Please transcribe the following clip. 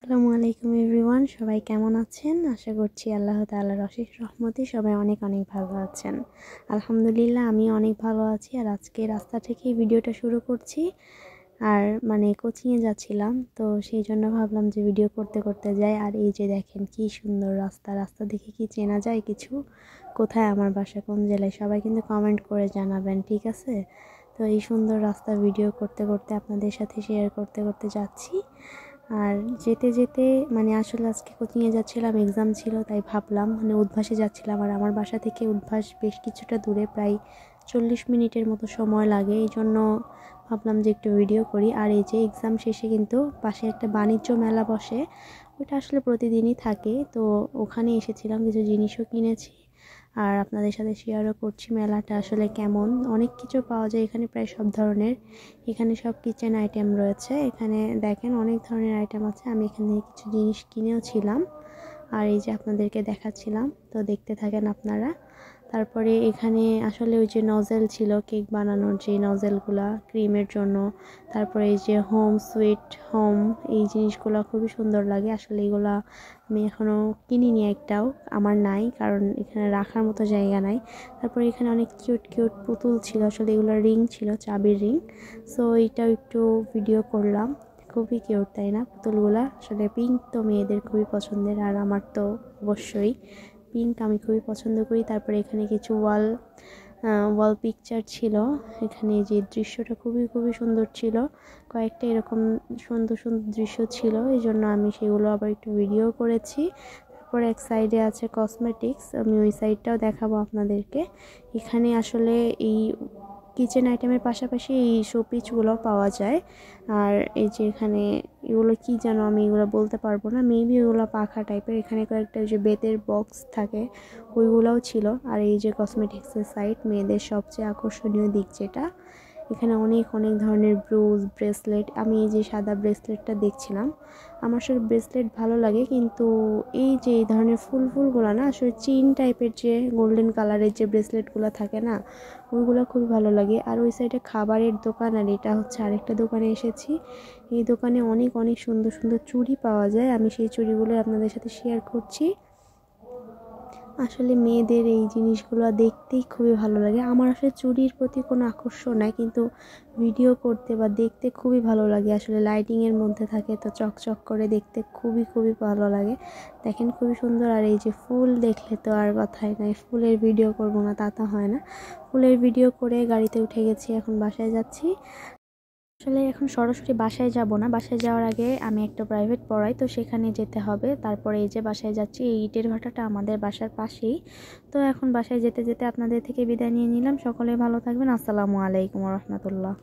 আসসালামু আলাইকুম এভরিওয়ান, সবাই কেমন আছেন? আশা করছি আল্লাহ তাআলার অশেষ রহমতে সবাই অনেক অনেক ভালো আছেন। আলহামদুলিল্লাহ আমি অনেক ভালো আছি। আর আজকে রাস্তা থেকেই ভিডিওটা শুরু করছি। আর কোচিংয়ে যাচ্ছিলাম, তো সেই জন্য ভাবলাম যে ভিডিও করতে করতে যাই। আর এই যে দেখেন কি সুন্দর রাস্তা, রাস্তা দেখে কি চেনা যায় কিছু? কোথায় আমার বাসা, কোন জেলায়, সবাই কিন্তু কমেন্ট করে জানাবেন, ঠিক আছে? তো এই সুন্দর রাস্তা ভিডিও করতে করতে আপনাদের সাথে শেয়ার করতে করতে যাচ্ছি। আর যেতে যেতে আসলে আজকে কোচিংয়ে যাচ্ছিলাম, এক্সাম ছিল, তাই ভাবলাম উদ্ভাসে যাচ্ছিলাম। আর আমার বাসা থেকে উদ্ভাস বেশ কিছুটা দূরে, প্রায় 40 মিনিটের মতো সময় লাগে। এই জন্য ভাবলাম যে একটু ভিডিও করি। আর এই যে এক্সাম শেষে কিন্তু পাশে একটা বাণিজ্য মেলা বসে, ওইটা আসলে প্রতিদিনই থাকে। তো ওখানে এসেছিলাম, কিছু জিনিসও কিনেছি আর আপনাদের সাথে শেয়ারও করছি মেলাটা আসলে কেমন। অনেক কিছু পাওয়া যায় এখানে, প্রায় সব ধরনের। এখানে সব কিচেন আইটেম রয়েছে। এখানে দেখেন অনেক ধরনের আইটেম আছে। আমি এখান থেকে কিছু জিনিস কিনেও ছিলাম, আর এই যে আপনাদেরকে দেখাচ্ছিলাম, তো দেখতে থাকেন আপনারা। তারপরে এখানে আসলে ওই যে নজেল ছিল, কেক বানানোর যে নজেলগুলা ক্রিমের জন্য। তারপরে এই যে হোম সুইট হোম, এই জিনিসগুলো খুবই সুন্দর লাগে। আসলে এগুলা আমি এখনও কিনিনি একটাও, আমার নাই, কারণ এখানে রাখার মতো জায়গা নাই। তারপরে এখানে অনেক কিউট কিউট পুতুল ছিল, আসলে এগুলো রিং ছিল, চাবির রিং। সো এইটাও একটু ভিডিও করলাম। খুবই কিউট, তাই না? পুতুলগুলা আসলে পিঙ্ক তো মেয়েদের খুবই পছন্দের, আর আমার তো অবশ্যই পিঙ্ক আমি খুবই পছন্দ করি। তারপরে এখানে কিছু ওয়াল পিকচার ছিল। এখানে যে দৃশ্যটা খুবই খুবই সুন্দর ছিল, কয়েকটা এরকম সুন্দর সুন্দর দৃশ্য ছিল, এই জন্য আমি সেগুলো আবার একটু ভিডিও করেছি। তারপরে এক সাইডে আছে কসমেটিক্স, আমি ওই সাইডটাও দেখাবো আপনাদেরকে। এখানে আসলে এই কিচেন আইটেমের পাশাপাশি এই শোপিসগুলো পাওয়া যায়। আর এই যে এখানে এগুলো কি যেন, আমি এগুলো বলতে পারবো না, মেবি এগুলো পাখা টাইপের। এখানে কয়েকটা যে বেতের বক্স থাকে ওইগুলোও ছিল। আর এই যে কসমেটিক্সের সাইড, মেয়েদের সবচেয়ে আকর্ষণীয় দিক যেটা, এখানে অনেক অনেক ধরনের ব্রুজ ব্রেসলেট। আমি এই যে সাদা ব্রেসলেটটা দেখছিলাম, আমার আসলে ব্রেসলেট ভালো লাগে, কিন্তু এই যে এই ধরনের ফুলগুলো না, আসলে চেইন টাইপের যে গোল্ডেন কালারের যে ব্রেসলেটগুলো থাকে না, ওইগুলো খুবই ভালো লাগে। আর ওই সাইডে খাবারের দোকান, আর এটা হচ্ছে আরেকটা দোকানে এসেছি। এই দোকানে অনেক অনেক সুন্দর সুন্দর চুড়ি পাওয়া যায়, আমি সেই চুড়িগুলো আপনাদের সাথে শেয়ার করছি। আসলে মেয়েদের এই জিনিসগুলো দেখতেই খুবই ভালো লাগে। আমার আসলে চুড়ির প্রতি কোনো আকর্ষণ নাই, কিন্তু ভিডিও করতে বা দেখতে খুবই ভালো লাগে। আসলে লাইটিংয়ের মধ্যে থাকে তো চকচক করে দেখতে খুবই খুবই ভালো লাগে। দেখেন খুবই সুন্দর। আর এই যে ফুল দেখলে তো আর কথাই নাই, ফুলের ভিডিও করব না তা তো হয় না। ফুলের ভিডিও করে গাড়িতে উঠে গেছি, এখন বাসায় যাচ্ছি। আসলে এখন সরাসরি বাসায় যাব না, বাসায় যাওয়ার আগে আমি একটা প্রাইভেট পড়াই, তো সেখানে যেতে হবে। তারপরে এই যে বাসায় যাচ্ছি, এই ইটের ভাটাটা আমাদের বাসার পাশেই। তো এখন বাসায় যেতে যেতে আপনাদের থেকে বিদায় নিয়ে নিলাম। সকলে ভালো থাকবেন। আসসালামু আলাইকুম ওয়া রাহমাতুল্লাহ।